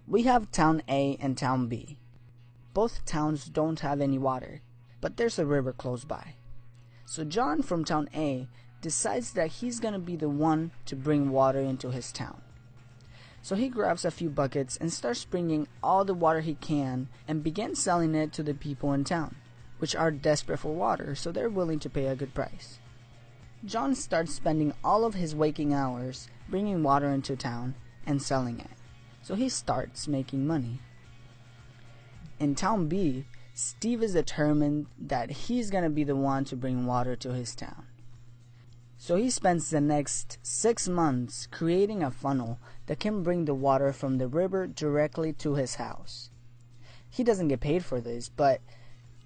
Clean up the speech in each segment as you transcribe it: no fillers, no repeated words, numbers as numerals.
We have town A and town B. Both towns don't have any water, but there's a river close by. So John from town A decides that he's gonna be the one to bring water into his town. So he grabs a few buckets and starts bringing all the water he can and begins selling it to the people in town, which are desperate for water, so they're willing to pay a good price. John starts spending all of his waking hours bringing water into town and selling it, so he starts making money. In town B, Steve is determined that he's gonna be the one to bring water to his town. So he spends the next 6 months creating a funnel that can bring the water from the river directly to his house. He doesn't get paid for this, but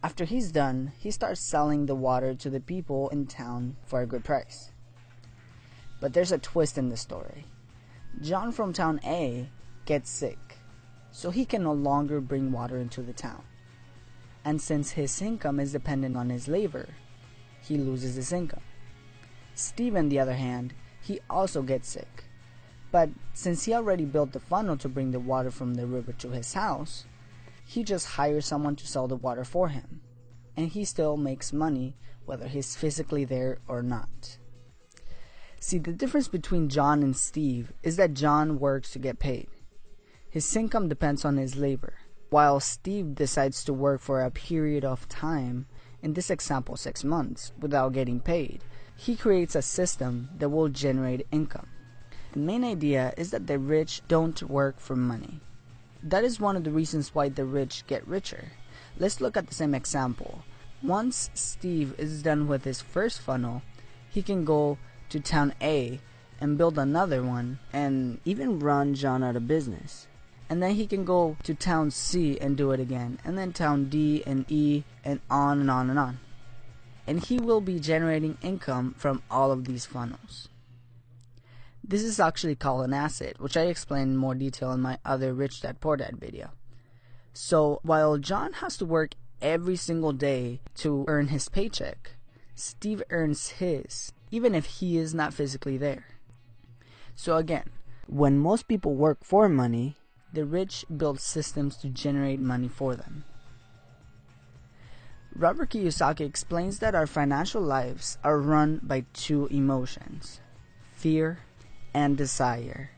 after he's done, he starts selling the water to the people in town for a good price. But there's a twist in the story. John from town A gets sick, so he can no longer bring water into the town. And since his income is dependent on his labor, he loses his income. Steve, on the other hand, he also gets sick. But since he already built the funnel to bring the water from the river to his house, he just hires someone to sell the water for him. And he still makes money whether he's physically there or not. See, the difference between John and Steve is that John works to get paid. His income depends on his labor, while Steve decides to work for a period of time, in this example 6 months, without getting paid. He creates a system that will generate income. The main idea is that the rich don't work for money. That is one of the reasons why the rich get richer. Let's look at the same example. Once Steve is done with his first funnel, he can go to town A and build another one and even run John out of business. And then he can go to town C and do it again, and then town D and E, and on and on and on. And he will be generating income from all of these funnels. This is actually called an asset, which I explain in more detail in my other Rich Dad Poor Dad video. So while John has to work every single day to earn his paycheck, Steve earns his, even if he is not physically there. So again, when most people work for money, the rich build systems to generate money for them. Robert Kiyosaki explains that our financial lives are run by two emotions, fear and desire.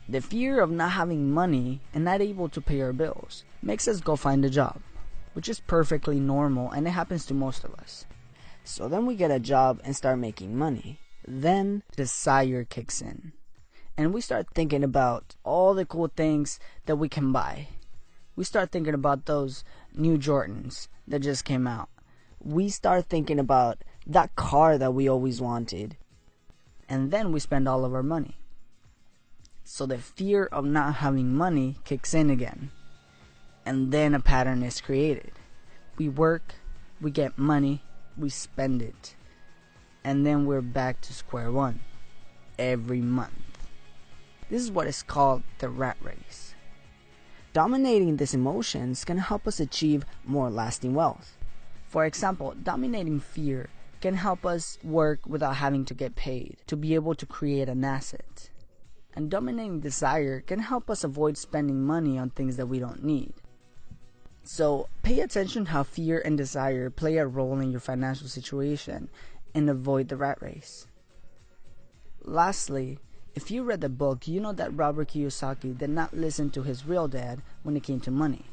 The fear of not having money and not able to pay our bills makes us go find a job, which is perfectly normal and it happens to most of us. So then we get a job and start making money. Then desire kicks in, and we start thinking about all the cool things that we can buy. We start thinking about those new Jordans that just came out. We start thinking about that car that we always wanted. And then we spend all of our money. So the fear of not having money kicks in again. And then a pattern is created. We work, we get money, we spend it. And then we're back to square one every month. This is what is called the rat race. Dominating these emotions can help us achieve more lasting wealth. For example, dominating fear can help us work without having to get paid to be able to create an asset. And dominating desire can help us avoid spending money on things that we don't need. So pay attention how fear and desire play a role in your financial situation and avoid the rat race. Lastly, if you read the book, you know that Robert Kiyosaki did not listen to his real dad when it came to money.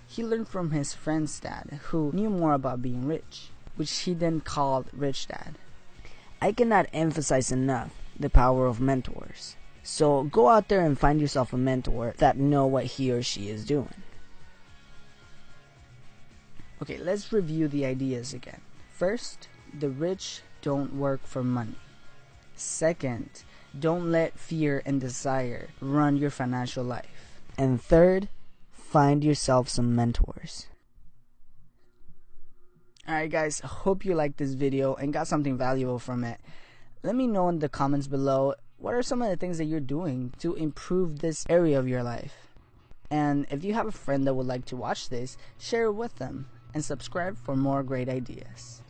He learned from his friend's dad, who knew more about being rich, which he then called Rich Dad. I cannot emphasize enough the power of mentors. So go out there and find yourself a mentor that know what he or she is doing. Okay, let's review the ideas again. First, the rich don't work for money. Second, don't let fear and desire run your financial life. And third, find yourself some mentors. Alright guys, I hope you liked this video and got something valuable from it. Let me know in the comments below, what are some of the things that you're doing to improve this area of your life? And if you have a friend that would like to watch this, share it with them and subscribe for more great ideas.